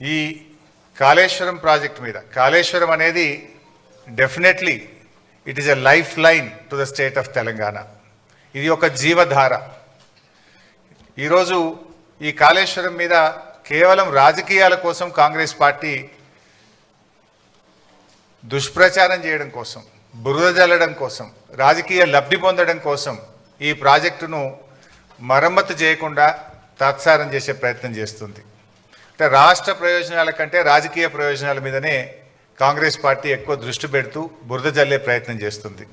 ఈ కాళేశ్వరం ప్రాజెక్ట్ మీద, కాళేశ్వరం అనేది definitely it is a life line to the state of Telangana. ఇది ఒక జీవధార. ఈరోజు ఈ కాళేశ్వరం మీద కేవలం రాజకీయాల కోసం కాంగ్రెస్ పార్టీ దుష్ప్రచారం చేయడం కోసం, బురద జల్లడం కోసం, రాజకీయ లబ్ధి పొందడం కోసం ఈ ప్రాజెక్టును మరమ్మతు చేయకుండా తాత్సారం చేసే ప్రయత్నం చేస్తుంది. అంటే రాష్ట్ర ప్రయోజనాల కంటే రాజకీయ ప్రయోజనాల మీదనే కాంగ్రెస్ పార్టీ ఎక్కువ దృష్టి పెడుతూ బురద జల్లే ప్రయత్నం చేస్తుంది.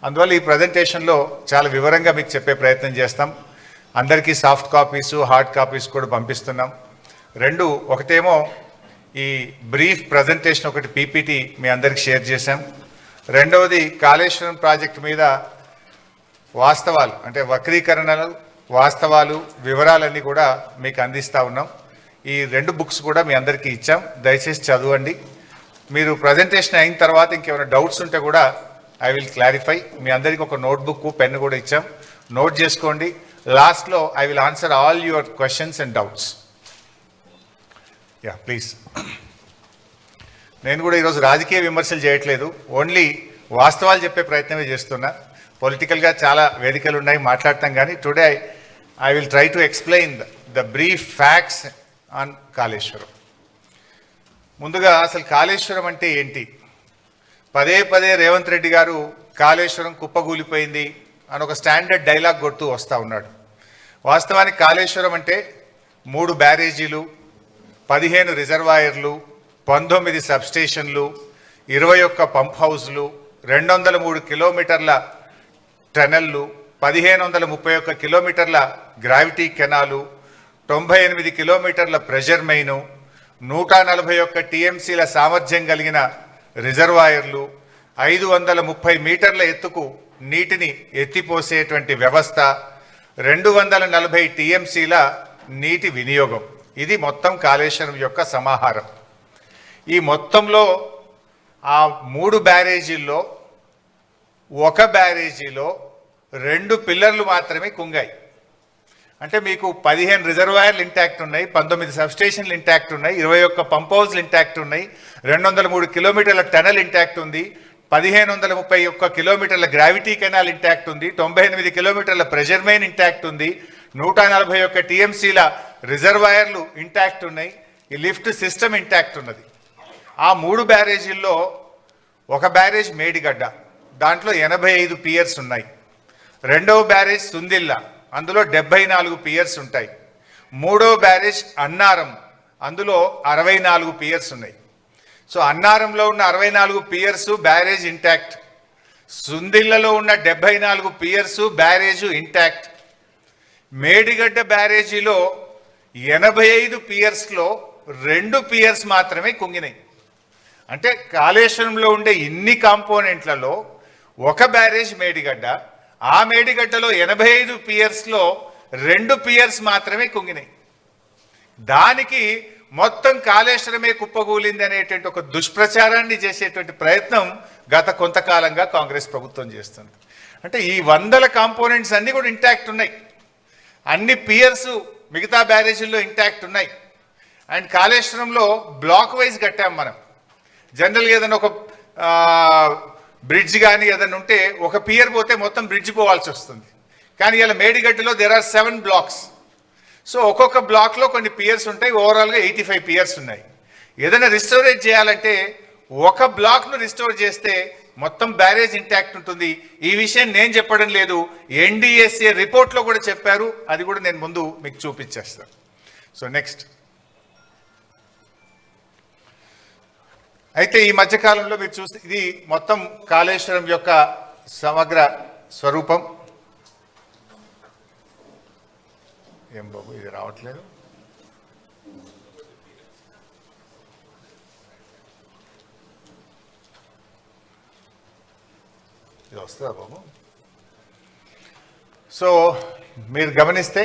అందువల్ల ఈ ప్రజెంటేషన్లో చాలా వివరంగా మీకు చెప్పే ప్రయత్నం చేస్తాం. అందరికీ సాఫ్ట్ కాపీసు, హార్డ్ కాపీస్ కూడా పంపిస్తున్నాం. రెండు, ఒకటేమో ఈ బ్రీఫ్ ప్రజెంటేషన్, ఒకటి పీపీటీ మీ అందరికి షేర్ చేశాం. రెండవది కాళేశ్వరం ప్రాజెక్టు మీద వాస్తవాలు, అంటే వక్రీకరణలు, వాస్తవాలు, వివరాలన్నీ కూడా మీకు అందిస్తూ ఉన్నాం. ఈ రెండు బుక్స్ కూడా మీ అందరికీ ఇచ్చాం, దయచేసి చదవండి. మీరు ప్రజెంటేషన్ అయిన తర్వాత ఇంకేమైనా డౌట్స్ ఉంటే కూడా ఐ విల్ క్లారిఫై. మీ అందరికీ ఒక నోట్బుక్, పెన్ కూడా ఇచ్చాం, నోట్ చేసుకోండి. లాస్ట్లో I will answer all your questions and doubts. Yeah please. నేను కూడా ఈరోజు రాజకీయ విమర్శలు చేయట్లేదు, ఓన్లీ వాస్తవాలు చెప్పే ప్రయత్నమే చేస్తున్నా. పొలిటికల్గా చాలా వేదికలు ఉన్నాయి, మాట్లాడతాం. కానీ today I will try to explain the brief facts on Kaleshwaram. ముందుగా అసలు కాళేశ్వరం అంటే ఏంటి? పదే పదే రేవంత్ రెడ్డి గారు కాళేశ్వరం కుప్పగూలిపోయింది అని ఒక స్టాండర్డ్ డైలాగ్ కొడుతూ వస్తూ ఉన్నాడు. వాస్తవానికి కాళేశ్వరం అంటే 3 బ్యారేజీలు, 15 రిజర్వాయర్లు, 19 సబ్స్టేషన్లు, 21 పంప్ హౌజ్లు, 203 కిలోమీటర్ల టనెల్లు, 1531 కిలోమీటర్ల గ్రావిటీ కెనాలు, 98 కిలోమీటర్ల ప్రెషర్ మెయిను, 141 టీఎంసీల సామర్థ్యం కలిగిన రిజర్వాయర్లు, 530 మీటర్ల ఎత్తుకు నీటిని ఎత్తిపోసేటువంటి వ్యవస్థ, 240 టీఎంసీల నీటి వినియోగం. ఇది మొత్తం కాళేశ్వరం యొక్క సమాహారం. ఈ మొత్తంలో ఆ 3 బ్యారేజీల్లో ఒక బ్యారేజీలో 2 పిల్లర్లు మాత్రమే కుంగాయి. అంటే మీకు 15 రిజర్వాయర్లు ఇంటాక్ట్ ఉన్నాయి, 19 సబ్స్టేషన్లు ఇంటాక్ట్ ఉన్నాయి, 21 పంప్ హౌస్లు ఇంటాక్ట్ ఉన్నాయి, 203 కిలోమీటర్ల టనల్ ఇంటాక్ట్ ఉంది, 1531 కిలోమీటర్ల గ్రావిటీ కెనాల్ ఇంటాక్ట్ ఉంది, 98 కిలోమీటర్ల ప్రెషర్ మెయిన్ ఇంటాక్ట్ ఉంది, 141 టీఎంసీల రిజర్వాయర్లు ఇంటాక్ట్ ఉన్నాయి, ఈ లిఫ్ట్ సిస్టమ్ ఇంటాక్ట్ ఉన్నది. ఆ 3 బ్యారేజీల్లో ఒక బ్యారేజ్ మేడిగడ్డ, దాంట్లో 85 పియర్స్ ఉన్నాయి. రెండవ బ్యారేజ్ సుందిల్ల, అందులో 74 పియర్స్ ఉంటాయి. మూడవ బ్యారేజ్ అన్నారం, అందులో 64 పియర్స్ ఉన్నాయి. సో అన్నారంలో ఉన్న 64 పియర్స్ బ్యారేజ్ ఇంటాక్ట్, సుందిల్లలో ఉన్న 74 పియర్స్ బ్యారేజ్ ఇంటాక్ట్. మేడిగడ్డ బ్యారేజీలో 85 పియర్స్లో 2 పియర్స్ మాత్రమే కుంగినాయి. అంటే కాళేశ్వరంలో ఉండే ఇన్ని కాంపోనెంట్లలో ఒక బ్యారేజ్ మేడిగడ్డ, ఆ మేడిగడ్డలో 85 పియర్స్లో 2 పియర్స్ మాత్రమే కుంగినాయి. దానికి మొత్తం కాళేశ్వరమే కుప్పగూలింది అనేటువంటి ఒక దుష్ప్రచారాన్ని చేసేటువంటి ప్రయత్నం గత కొంతకాలంగా కాంగ్రెస్ ప్రభుత్వం చేస్తుంది. అంటే ఈ 100 కాంపోనెంట్స్ అన్నీ కూడా ఇంటాక్ట్ ఉన్నాయి, అన్ని పియర్స్ మిగతా బ్యారేజీల్లో ఇంటాక్ట్ ఉన్నాయి. అండ్ కాళేశ్వరంలో బ్లాక్ వైజ్ కట్టాం మనం. జనరల్గా ఏదైనా ఒక బ్రిడ్జ్ కానీ ఏదైనా ఉంటే ఒక పియర్ పోతే మొత్తం బ్రిడ్జ్ పోవాల్సి వస్తుంది. కానీ ఇలా మేడిగడ్డలో దేర్ ఆర్ 7 బ్లాక్స్. సో ఒక్కొక్క బ్లాక్లో కొన్ని పియర్స్ ఉంటాయి, ఓవరాల్గా 85 పియర్స్ ఉన్నాయి. ఏదైనా రిస్టోరేట్ చేయాలంటే ఒక బ్లాక్ను రిస్టోర్ చేస్తే మొత్తం బ్యారేజ్ ఇంటాక్ట్ ఉంటుంది. ఈ విషయం నేను చెప్పడం లేదు, ఎన్డీఎస్ఏ రిపోర్ట్లో కూడా చెప్పారు, అది కూడా నేను ముందు మీకు చూపించేస్తాను. సో నెక్స్ట్, అయితే ఈ మధ్యకాలంలో మీరు చూస్తే ఇది మొత్తం కాళేశ్వరం యొక్క సమగ్ర స్వరూపం. ఏం బాబు ఇది రావట్లేదు, ఇది వస్తుందా బాబు? సో మీరు గమనిస్తే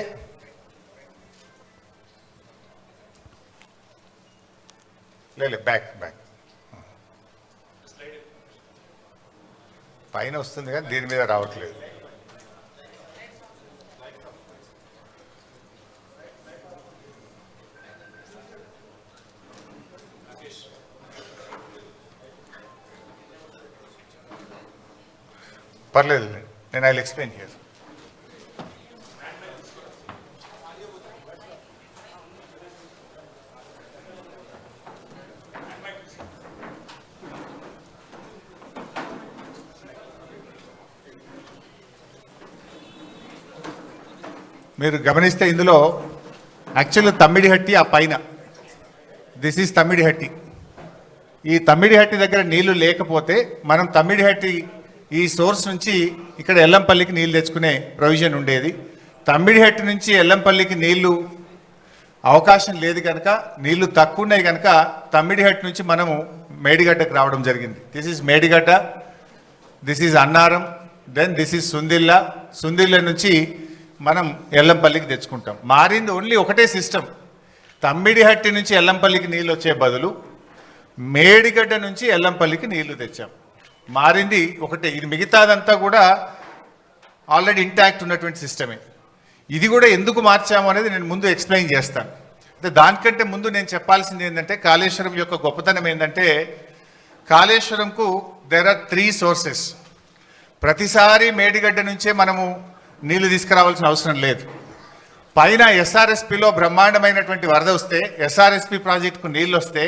లేదు, బ్యాక్ పైన వస్తుంది కానీ దీని మీద రావట్లేదు. పర్లేదు, నేను ఐ విల్ ఎక్స్ప్లెయిన్ హియర్. మీరు గమనిస్తే ఇందులో యాక్చువల్గా తమ్మిడిహట్టి ఆ పైన, దిస్ ఈజ్ తమ్మిడిహట్టి. ఈ తమ్మిడిహట్టి దగ్గర నీళ్లు లేకపోతే మనం తమ్మిడిహట్టి ఈ సోర్స్ నుంచి ఇక్కడ ఎల్లంపల్లికి నీళ్లు తెచ్చుకునే ప్రొవిజన్ ఉండేది. తమ్మిడిహట్టి నుంచి ఎల్లంపల్లికి నీళ్లు అవకాశం లేదు కనుక, నీళ్లు తక్కువ ఉన్నాయి కనుక తమ్మిడిహట్టి నుంచి మనము మేడిగడ్డకు రావడం జరిగింది. This is Medigadda, this is Annaram, then this is Sundilla. Sundilla నుంచి మనం ఎల్లంపల్లికి తెచ్చుకుంటాం. మారింది ఓన్లీ ఒకటే సిస్టమ్. తమ్మిడిహట్టి నుంచి ఎల్లంపల్లికి నీళ్ళు వచ్చే బదులు మేడిగడ్డ నుంచి ఎల్లంపల్లికి నీళ్లు తెచ్చాం. మారింది ఒకటే. ఇది మిగతాదంతా కూడా ఆల్రెడీ ఇంటాక్ట్ ఉన్నటువంటి సిస్టమే. ఇది కూడా ఎందుకు మార్చాము అనేది నేను ముందు ఎక్స్ప్లెయిన్ చేస్తాను. అయితే దానికంటే ముందు నేను చెప్పాల్సింది ఏంటంటే, కాళేశ్వరం యొక్క గొప్పతనం ఏంటంటే, కాళేశ్వరంకు దేర్ ఆర్ 3 సోర్సెస్. ప్రతిసారి మేడిగడ్డ నుంచే మనము నీళ్లు తీసుకురావాల్సిన అవసరం లేదు. పైన ఎస్ఆర్ఎస్పిలో బ్రహ్మాండమైనటువంటి వరద వస్తే, ఎస్ఆర్ఎస్పి ప్రాజెక్టుకు నీళ్ళు వస్తే,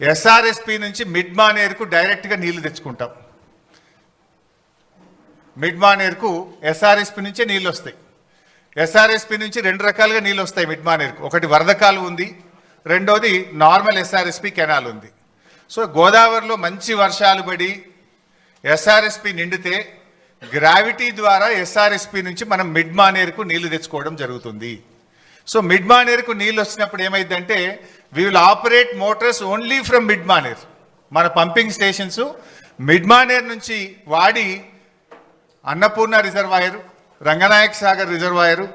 ఎస్ఆర్ఎస్పి నుంచి మిడ్ మానేరుకు డైరెక్ట్గా నీళ్లు తెచ్చుకుంటాం. మిడ్ మానేరుకు ఎస్ఆర్ఎస్పి నుంచే నీళ్ళు వస్తాయి. ఎస్ఆర్ఎస్పి నుంచి 2 రకాలుగా నీళ్ళు వస్తాయి మిడ్ మానేరుకు. ఒకటి వరద కాలువ ఉంది, రెండోది నార్మల్ ఎస్ఆర్ఎస్పి కెనాల్ ఉంది. సో గోదావరిలో మంచి వర్షాలు పడి ఎస్ఆర్ఎస్పి నిండితే గ్రావిటీ ద్వారా ఎస్ఆర్ఎస్పి నుంచి మనం మిడ్ మానేరుకు నీళ్లు తెచ్చుకోవడం జరుగుతుంది. సో మిడ్ మానేరుకు నీళ్ళు వచ్చినప్పుడు ఏమైందంటే, we will operate Motors only from mid Maner. మన పంపింగ్ స్టేషన్స్ మిడ్ మానేర్ నుంచి వాడి అన్నపూర్ణ రిజర్వాయరు, రంగనాయక్ సాగర్ రిజర్వాయరు,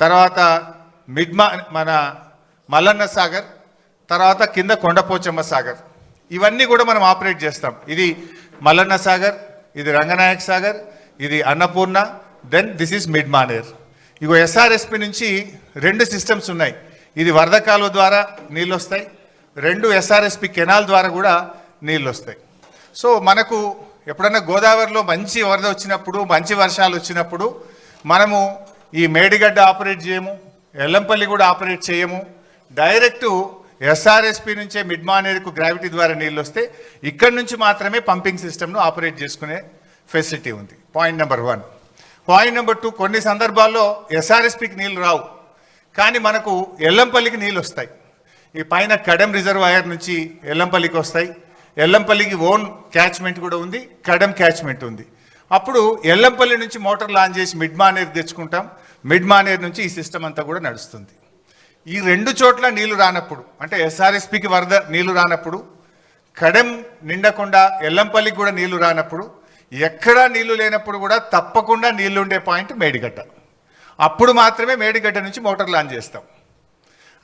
తర్వాత మన మల్లన్న సాగర్, తర్వాత కింద కొండపోచమ్మ సాగర్, ఇవన్నీ కూడా మనం ఆపరేట్ చేస్తాం. ఇది మల్లన్న సాగర్, ఇది రంగనాయక్ సాగర్, ఇది Annapurna, then this is mid Manair. ఇగో ఎస్ఆర్ఎస్పి నుంచి 2 సిస్టమ్స్ ఉన్నాయి. ఇది వరద కాలువ ద్వారా నీళ్ళు వస్తాయి, 2 ఎస్ఆర్ఎస్పి కెనాల్ ద్వారా కూడా నీళ్ళు వస్తాయి. సో మనకు ఎప్పుడన్నా గోదావరిలో మంచి వరద వచ్చినప్పుడు, మంచి వర్షాలు వచ్చినప్పుడు మనము ఈ మేడిగడ్డ ఆపరేట్ చేయము, ఎల్లంపల్లి కూడా ఆపరేట్ చేయము. డైరెక్టు ఎస్ఆర్ఎస్పి నుంచే మిడ్ మానేరుకు గ్రావిటీ ద్వారా నీళ్ళు వస్తే ఇక్కడి నుంచి మాత్రమే పంపింగ్ సిస్టమ్ను ఆపరేట్ చేసుకునే ఫెసిలిటీ ఉంది. Point number 1. పాయింట్ నెంబర్ 2, కొన్ని సందర్భాల్లో ఎస్ఆర్ఎస్పికి నీళ్ళు రావు, కానీ మనకు ఎల్లంపల్లికి నీళ్ళు వస్తాయి. ఈ పైన కడెం రిజర్వాయర్ నుంచి ఎల్లంపల్లికి వస్తాయి. ఎల్లంపల్లికి ఓన్ క్యాచ్మెంట్ కూడా ఉంది, కడెం క్యాచ్మెంట్ ఉంది. అప్పుడు ఎల్లంపల్లి నుంచి మోటార్ లాంచ్ చేసి మిడ్ మానేరు తెచ్చుకుంటాం. మిడ్ మానేరు నుంచి ఈ సిస్టమ్ అంతా కూడా నడుస్తుంది. ఈ 2 చోట్ల నీళ్లు రానప్పుడు, అంటే ఎస్ఆర్ఎస్పికి వరద నీళ్లు రానప్పుడు, కడెం నిండకుండా ఎల్లంపల్లికి కూడా నీళ్లు రానప్పుడు, ఎక్కడా నీళ్లు లేనప్పుడు కూడా తప్పకుండా నీళ్లు ఉండే పాయింట్ మేడిగడ్డ. అప్పుడు మాత్రమే మేడిగడ్డ నుంచి మోటార్ లాంచ్ చేస్తాం.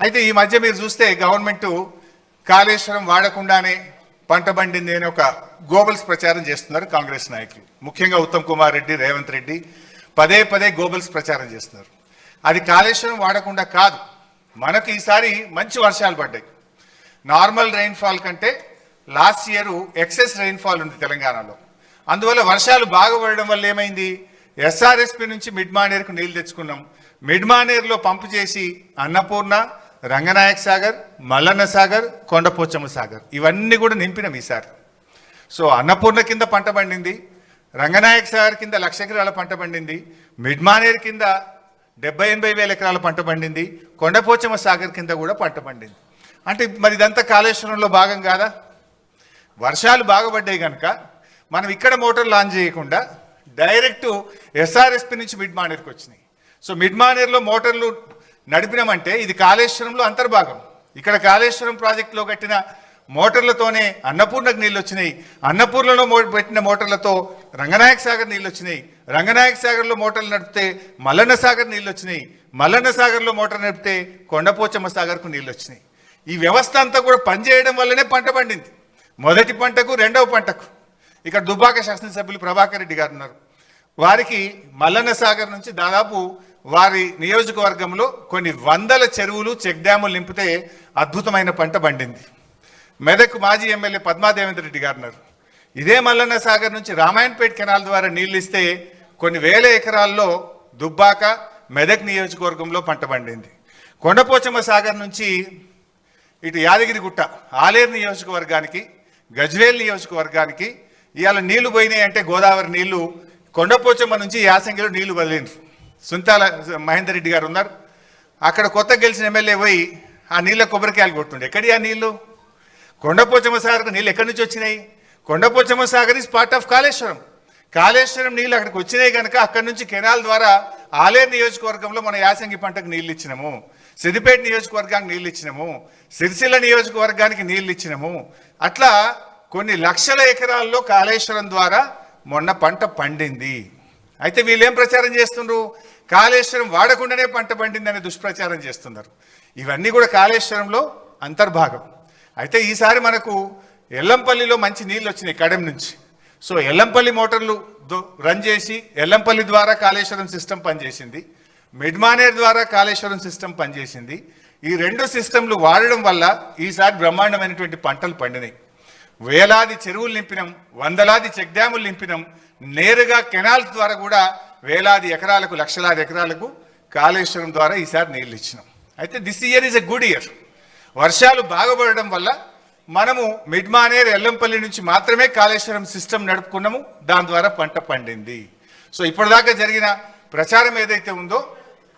అయితే ఈ మధ్య మీరు చూస్తే గవర్నమెంట్ కాళేశ్వరం వాడకుండానే పంట పండింది అని ఒక గోబల్స్ ప్రచారం చేస్తున్నారు కాంగ్రెస్ నాయకులు, ముఖ్యంగా ఉత్తమ్ కుమార్ రెడ్డి, రేవంత్ రెడ్డి పదే గోబల్స్ ప్రచారం చేస్తున్నారు. అది కాళేశ్వరం వాడకుండా కాదు, మనకు ఈసారి మంచి వర్షాలు పడ్డాయి. నార్మల్ రెయిన్ఫాల్ కంటే లాస్ట్ ఇయర్ ఎక్సెస్ రెయిన్ఫాల్ ఉంది తెలంగాణలో. అందువల్ల వర్షాలు బాగా పడడం వల్ల ఏమైంది, ఎస్ఆర్ఎస్పి నుంచి మిడ్ మానేరుకు నీళ్ళు తెచ్చుకున్నాం. మిడ్ మానేరులో పంపు చేసి అన్నపూర్ణ, రంగనాయక్ సాగర్, మల్లన్న సాగర్, కొండపోచమ్మ సాగర్ ఇవన్నీ కూడా నింపినాం ఈసారి. సో అన్నపూర్ణ కింద పంట పండింది, రంగనాయక్ సాగర్ కింద 1,00,000 ఎకరాల పంట పండింది, మిడ్ మానేరు కింద 70-80 వేల ఎకరాల పంట పండింది, కొండపోచమ్మ సాగర్ కింద కూడా పంట పండింది. అంటే మరి ఇదంతా కాళేశ్వరంలో భాగం కాదా? వర్షాలు బాగుపడ్డాయి కనుక మనం ఇక్కడ మోటార్ లాంచ్ చేయకుండా డైరెక్ట్ ఎస్ఆర్ఎస్పి నుంచి మిడ్ మానేరుకు వచ్చినాయి. సో మిడ్ మానేరులో మోటార్లు నడిపినామంటే ఇది కాళేశ్వరంలో అంతర్భాగం. ఇక్కడ కాళేశ్వరం ప్రాజెక్టులో కట్టిన మోటార్లతోనే అన్నపూర్ణకు నీళ్ళు వచ్చినాయి, అన్నపూర్ణలో పెట్టిన మోటార్లతో రంగనాయక్ సాగర్ నీళ్ళు వచ్చినాయి, రంగనాయక్ సాగర్లో మోటార్లు నడిపితే మల్లన్న సాగర్ నీళ్ళు వచ్చినాయి, మల్లన్న సాగర్లో మోటార్ నడిపితే కొండపోచమ్మ సాగర్కు నీళ్ళు వచ్చినాయి. ఈ వ్యవస్థ అంతా కూడా పనిచేయడం వల్లనే పంట పండింది. మొదటి పంటకు, రెండవ పంటకు. ఇక్కడ దుబ్బాక శాసనసభ్యులు ప్రభాకర్ రెడ్డి గారు ఉన్నారు. వారికి మల్లన్న సాగర్ నుంచి దాదాపు వారి నియోజకవర్గంలో కొన్ని వందల చెరువులు, చెక్ డ్యాములు నింపితే అద్భుతమైన పంట పండింది. మెదక్ మాజీ ఎమ్మెల్యే పద్మాదేవేంద్ర రెడ్డి గారు ఉన్నారు. ఇదే మల్లన్న సాగర్ నుంచి రామాయణపేట కెనాల్ ద్వారా నీళ్ళు ఇస్తే కొన్ని వేల ఎకరాల్లో దుబ్బాక మెదక్ నియోజకవర్గంలో పంట పండింది. కొండపోచమ్మ సాగర్ నుంచి ఇటు యాదగిరిగుట్ట ఆలేరు నియోజకవర్గానికి గజ్వేల్ నియోజకవర్గానికి ఇవాళ నీళ్లు పోయినాయి అంటే గోదావరి నీళ్లు కొండపోచమ్మ నుంచి యాసంగిలో నీళ్లు వదిలిండ్రు. సుంతాల మహేందర్ రెడ్డి గారు ఉన్నారు, అక్కడ కొత్త గెలిచిన ఎమ్మెల్యే పోయి ఆ నీళ్ళ కొబ్బరికాయలు కొట్టుండే. ఎక్కడి ఆ నీళ్లు? కొండపోచమ్మ సాగర్కు నీళ్ళు ఎక్కడి నుంచి వచ్చినాయి? Kondapochamma Sagar is part of Kaleshwaram. Kaleshwaram నీళ్ళు అక్కడికి వచ్చినాయి కనుక అక్కడి నుంచి కెనాల్ ద్వారా ఆలేరు నియోజకవర్గంలో మన యాసంగి పంటకు నీళ్ళు ఇచ్చినాము, సిద్దిపేట నియోజకవర్గానికి నీళ్ళు ఇచ్చినాము, సిరిసిల్ల నియోజకవర్గానికి నీళ్ళు ఇచ్చినాము. అట్లా కొన్ని లక్షల ఎకరాల్లో కాళేశ్వరం ద్వారా మొన్న పంట పండింది. అయితే వీళ్ళేం ప్రచారం చేస్తున్నారు? కాళేశ్వరం వాడకుండానే పంట పండిందనే దుష్ప్రచారం చేస్తున్నారు. ఇవన్నీ కూడా కాళేశ్వరంలో అంతర్భాగం. అయితే ఈసారి మనకు ఎల్లంపల్లిలో మంచి నీళ్ళు వచ్చినాయి కడెం నుంచి. సో ఎల్లంపల్లి మోటార్లు రన్ చేసి ఎల్లంపల్లి ద్వారా కాళేశ్వరం సిస్టమ్ పనిచేసింది, మిడ్మానేర్ ద్వారా కాళేశ్వరం సిస్టమ్ పనిచేసింది. ఈ రెండు సిస్టంలు వాడడం వల్ల ఈసారి బ్రహ్మాండమైనటువంటి పంటలు పండినాయి. వేలాది చెరువులు నింపినాం, వందలాది చెక్ డ్యాములు నింపినాం, నేరుగా కెనాల్స్ ద్వారా కూడా వేలాది ఎకరాలకు లక్షలాది ఎకరాలకు కాళేశ్వరం ద్వారా ఈసారి నీళ్ళు ఇచ్చినాం. అయితే this year is a good year. వర్షాలు బాగుపడడం వల్ల మనము మిడ్మానేర్ ఎల్లంపల్లి నుంచి మాత్రమే కాళేశ్వరం సిస్టమ్ నడుపుకున్నాము, దాని ద్వారా పంట పండింది. సో ఇప్పటిదాకా జరిగిన ప్రచారం ఏదైతే ఉందో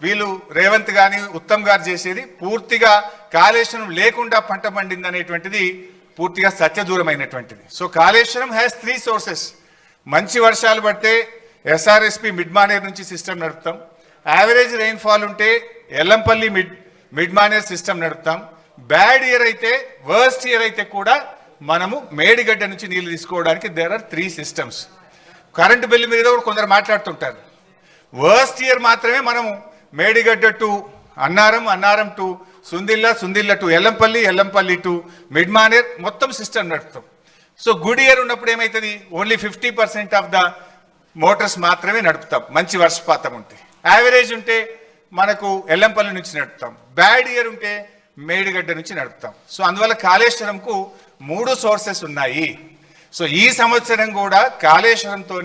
వీళ్ళు రేవంత్ గాని ఉత్తమ్ గారు చేసేది పూర్తిగా కాళేశ్వరం లేకుండా పంట పండింది అనేటువంటిది పూర్తిగా సత్యదూరమైనటువంటిది. So Kaleshwaram has 3 sources. మంచి వర్షాలు పడితే ఎస్ఆర్ఎస్పి మిడ్మానేర్ నుంచి సిస్టమ్ నడుపుతాం, యావరేజ్ రెయిన్ఫాల్ ఉంటే ఎల్లంపల్లి మిడ్మానేర్ సిస్టమ్ నడుపుతాం, బ్యాడ్ ఇయర్ అయితే వర్స్ట్ ఇయర్ అయితే కూడా మనము మేడిగడ్డ నుంచి నీళ్ళు తీసుకోవడానికి there are 3 systems. Current bill మీద కూడా కొందరు మాట్లాడుతుంటారు. వర్స్ట్ ఇయర్ మాత్రమే మనము Medigadda to Annaram, Annaram to Sundilla, Sundilla to Yellampalli, Yellampalli to Mid Manair మొత్తం సిస్టమ్ నడుపుతాం. సో గుడ్ ఇయర్ ఉన్నప్పుడు ఏమవుతుంది? ఓన్లీ 50% ఆఫ్ ద మోటార్స్ మాత్రమే నడుపుతాం మంచి వర్షపాతం ఉంటే. యావరేజ్ ఉంటే మనకు ఎల్లంపల్లి నుంచి నడుపుతాం, బ్యాడ్ ఇయర్ ఉంటే మేడిగడ్డ నుంచి నడుపుతాం. సో అందువల్ల కాళేశ్వరంకు 3 సోర్సెస్ ఉన్నాయి. సో ఈ సంవత్సరం కూడా కాళేశ్వరంతో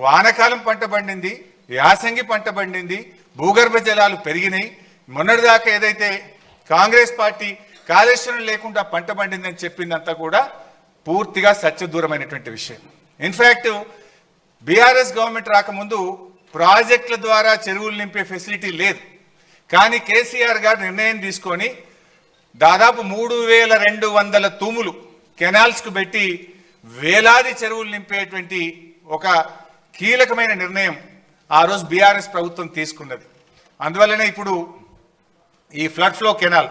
వానకాలం పంట పండింది, యాసంగి పంట పండింది, భూగర్భ జలాలు పెరిగినాయి. మొన్నటిదాకా ఏదైతే కాంగ్రెస్ పార్టీ కాళేశ్వరం లేకుండా పంట పండిందని చెప్పిందంతా కూడా పూర్తిగా సత్యదూరమైనటువంటి విషయం. ఇన్ఫ్యాక్ట్ బీఆర్ఎస్ గవర్నమెంట్ రాకముందు ప్రాజెక్టుల ద్వారా చెరువులు నింపే ఫెసిలిటీ లేదు. కానీ కేసీఆర్ గారు నిర్ణయం తీసుకొని దాదాపు 3200 తూములు కెనాల్స్కు పెట్టి వేలాది చెరువులు నింపేటువంటి ఒక కీలకమైన నిర్ణయం ఆ రోజు బీఆర్ఎస్ ప్రభుత్వం తీసుకున్నది. అందువల్లనే ఇప్పుడు ఈ ఫ్లడ్ ఫ్లో కెనాల్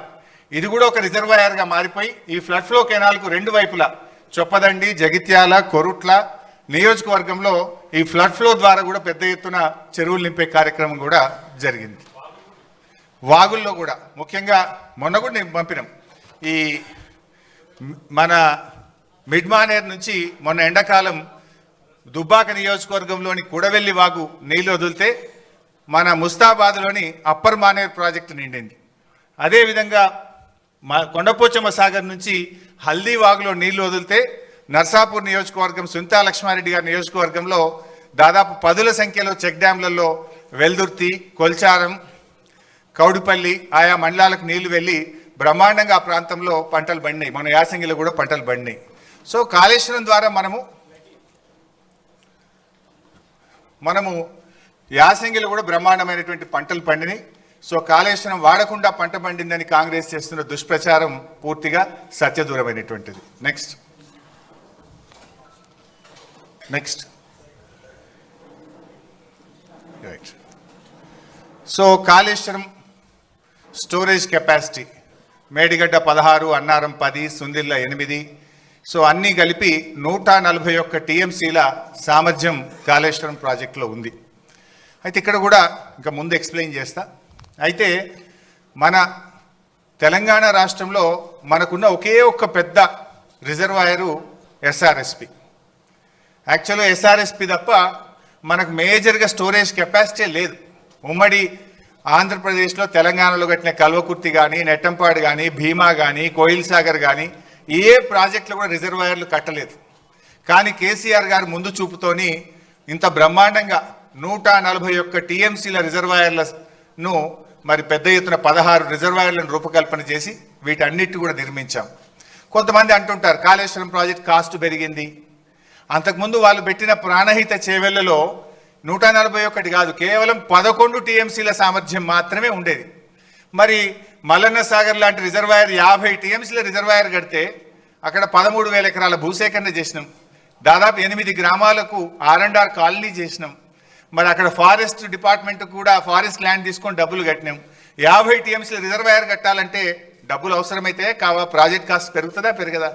ఇది కూడా ఒక రిజర్వాయర్గా మారిపోయి ఈ ఫ్లడ్ ఫ్లో కెనాల్కు 2 వైపులా చొప్పదండి, జగిత్యాల, కొరుట్ల నియోజకవర్గంలో ఈ ఫ్లడ్ ఫ్లో ద్వారా కూడా పెద్ద ఎత్తున చెరువులు నింపే కార్యక్రమం కూడా జరిగింది. వాగుల్లో కూడా ముఖ్యంగా మొన్న కూడా నేను పంపినాం. ఈ మన మిడ్మానేర్ నుంచి మొన్న ఎండాకాలం దుబ్బాక నియోజకవర్గంలోని కుడవెల్లి వాగు నీళ్లు వదిలితే మన ముస్తాబాద్లోని అప్పర్ మానేర్ ప్రాజెక్టు నిండింది. అదేవిధంగా కొండపోచమ్మ సాగర్ నుంచి హల్దీ వాగులో నీళ్లు వదిలితే నర్సాపూర్ నియోజకవర్గం సుంతా లక్ష్మారెడ్డి గారి నియోజకవర్గంలో దాదాపు 10ల సంఖ్యలో చెక్ డ్యాంలలో వెల్దుర్తి, కొల్చారం, కౌడిపల్లి ఆయా మండలాలకు నీళ్లు వెళ్ళి బ్రహ్మాండంగా ఆ ప్రాంతంలో పంటలు పండినాయి. మన యాసంగిలో కూడా పంటలు పండినాయి. సో కాళేశ్వరం ద్వారా మనము యాసంగిలో కూడా బ్రహ్మాండమైనటువంటి పంటలు పండినాయి. సో కాళేశ్వరం వాడకుండా పంట పండిందని కాంగ్రెస్ చేస్తున్న దుష్ప్రచారం పూర్తిగా సత్యదూరమైనటువంటిది. Next right. So Kaleshwaram storage capacity Medigadda 16, Annaram 10, Sundilla 8. So అన్నీ కలిపి 141 టీఎంసీల సామర్థ్యం కాళేశ్వరం ప్రాజెక్టులో ఉంది. అయితే ఇక్కడ కూడా ఇంకా ముందు ఎక్స్ప్లెయిన్ చేస్తా. అయితే మన తెలంగాణ రాష్ట్రంలో మనకున్న ఒకే ఒక్క పెద్ద రిజర్వాయరు ఎస్ఆర్ఎస్పి. యాక్చువల్గా ఎస్ఆర్ఎస్పి తప్ప మనకు మేజర్గా స్టోరేజ్ కెపాసిటీ లేదు. ఉమ్మడి ఆంధ్రప్రదేశ్లో తెలంగాణలో కట్టిన కల్వకుర్తి కానీ, నెట్టంపాడు కానీ, భీమా కానీ, కోయిల్ సాగర్ కానీ ఏ ప్రాజెక్టులు కూడా రిజర్వాయర్లు కట్టలేదు. కానీ కేసీఆర్ గారు ముందు చూపుతోని ఇంత బ్రహ్మాండంగా 141 టీఎంసీల రిజర్వాయర్లను మరి పెద్ద ఎత్తున 16 రిజర్వాయర్లను రూపకల్పన చేసి వీటన్నిటి కూడా నిర్మించాం. కొంతమంది అంటుంటారు కాళేశ్వరం ప్రాజెక్ట్ కాస్ట్ పెరిగింది. అంతకుముందు వాళ్ళు పెట్టిన ప్రాణహిత చేవెళ్లలో 141 కాదు, కేవలం 11 టీఎంసీల సామర్థ్యం మాత్రమే ఉండేది. మరి మల్లన్న సాగర్ లాంటి రిజర్వాయర్ 50 టీఎంసీల రిజర్వాయర్ కడితే అక్కడ 13,000 ఎకరాల భూసేకరణ చేసినాం. దాదాపు 8 గ్రామాలకు R&R కాలనీ చేసినాం. మరి అక్కడ ఫారెస్ట్ డిపార్ట్మెంట్ కూడా ఫారెస్ట్ ల్యాండ్ తీసుకొని డబ్బులు కట్టినాం. 50 టీఎంసీల రిజర్వాయర్ కట్టాలంటే డబ్బులు అవసరమైతే ప్రాజెక్ట్ కాస్ట్ పెరుగుతుందా పెరగదా?